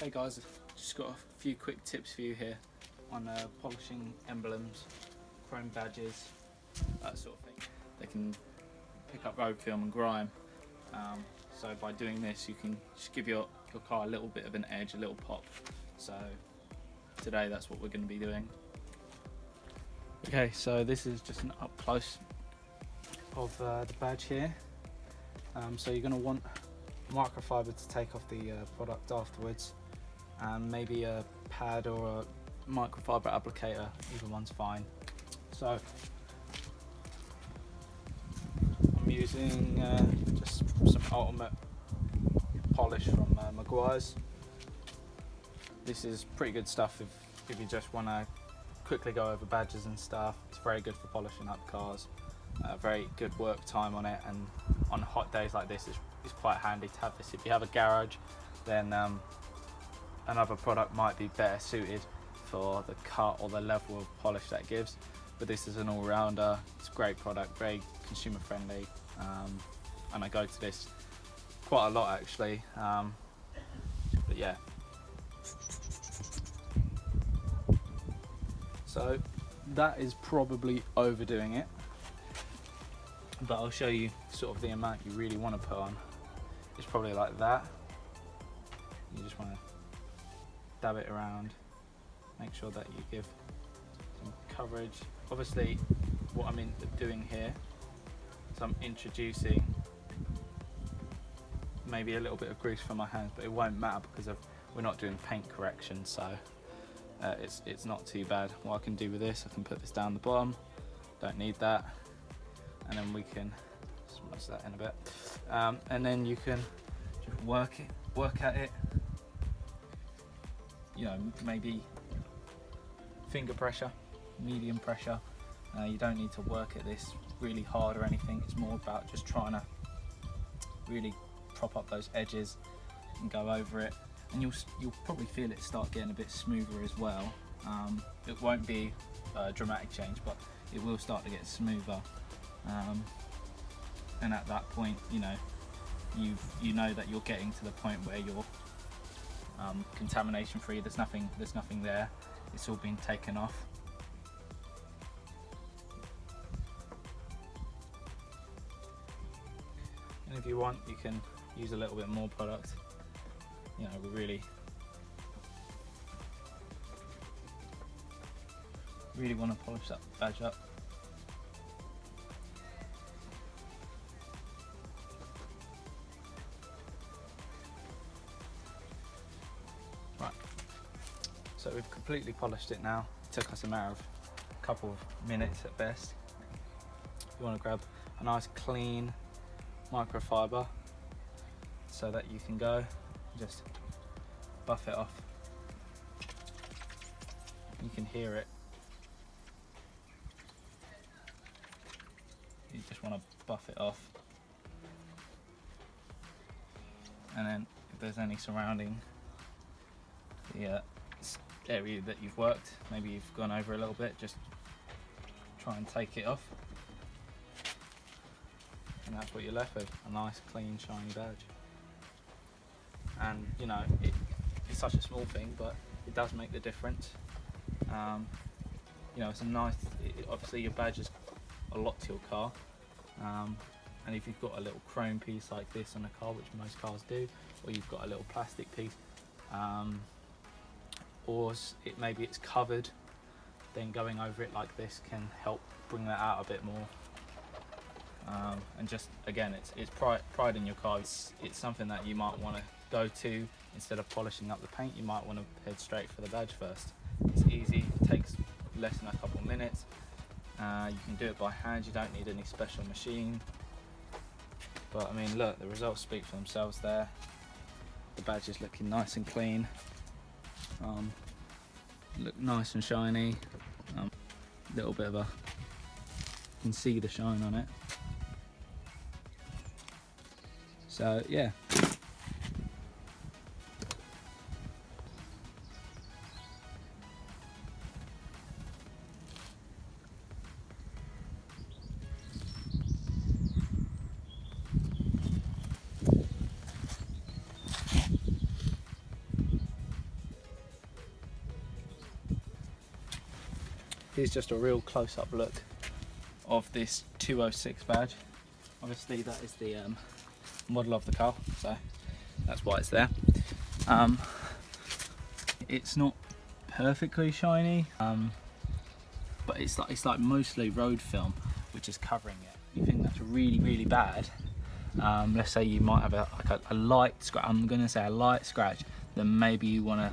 Hey guys, just got a few quick tips for you here on polishing emblems, chrome badges, that sort of thing. They can pick up road film and grime, so by doing this you can just give your car a little bit of an edge, a little pop. So today that's what we're going to be doing. Okay, so this is just an up close of the badge here. So you're going to want microfiber to take off the product afterwards, and maybe a pad or a microfiber applicator, either one's fine. So I'm using just some ultimate polish from Maguire's. This is pretty good stuff if you just want to quickly go over badges and stuff. It's very good for polishing up cars. Very good work time on it, and on hot days like this it's quite handy to have this. If you have a garage, then another product might be better suited for the cut or the level of polish that gives, but this is an all-rounder. It's a great product, very consumer friendly, and I go to this quite a lot actually, but yeah. So that is probably overdoing it, but I'll show you sort of the amount you really want to put on. It's probably like that. You just want to dab it around, make sure that you give some coverage. Obviously what I'm doing here is I'm introducing maybe a little bit of grease for my hands, but it won't matter because we're not doing paint correction, so it's not too bad. What I can do with this, I can put this down the bottom, don't need that, and then we can smudge that in a bit, and then you can just work at it, you know, maybe finger pressure, medium pressure. You don't need to work at this really hard or anything. It's more about just trying to really prop up those edges and go over it, and you'll probably feel it start getting a bit smoother as well. It won't be a dramatic change, but it will start to get smoother, and at that point, you know that you're getting to the point where you're contamination free. There's nothing there, it's all been taken off. And if you want, you can use a little bit more product. You know, we really want to polish that badge up. Right, so we've completely polished it now. It took us a matter of a couple of minutes at best. You want to grab a nice clean microfiber so that you can go just buff it off. You can hear it. You just want to buff it off, and then if there's any surrounding the area that you've worked, maybe you've gone over a little bit, just try and take it off, and that's what you're left with, a nice clean shiny badge. And you know, it's such a small thing, but it does make the difference. You know, it's a nice, obviously your badge is a lot to your car, and if you've got a little chrome piece like this on a car, which most cars do, or you've got a little plastic piece, or maybe it's covered, then going over it like this can help bring that out a bit more. And just again, it's pride in your car. It's something that you might want to go to instead of polishing up the paint. You might want to head straight for the badge first. It's easy, it takes less than a couple minutes. You can do it by hand, you don't need any special machine. But I mean, look, the results speak for themselves there. The badge is looking nice and clean, look nice and shiny. Little bit of you can see the shine on it. So yeah. Here's just a real close-up look of this 206 badge. Obviously that is the model of the car, so that's why it's there. It's not perfectly shiny, but it's like mostly road film which is covering it. You think that's really bad, let's say you might have a light scratch, I'm going to say a light scratch, then maybe you want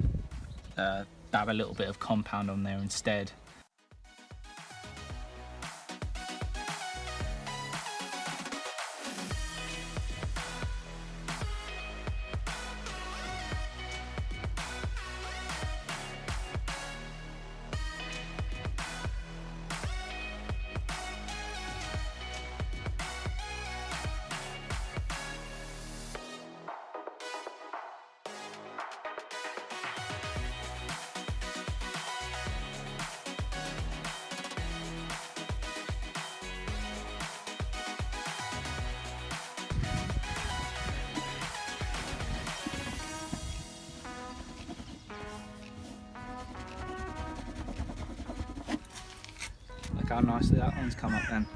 to dab a little bit of compound on there instead. Look how nicely that one's come up then.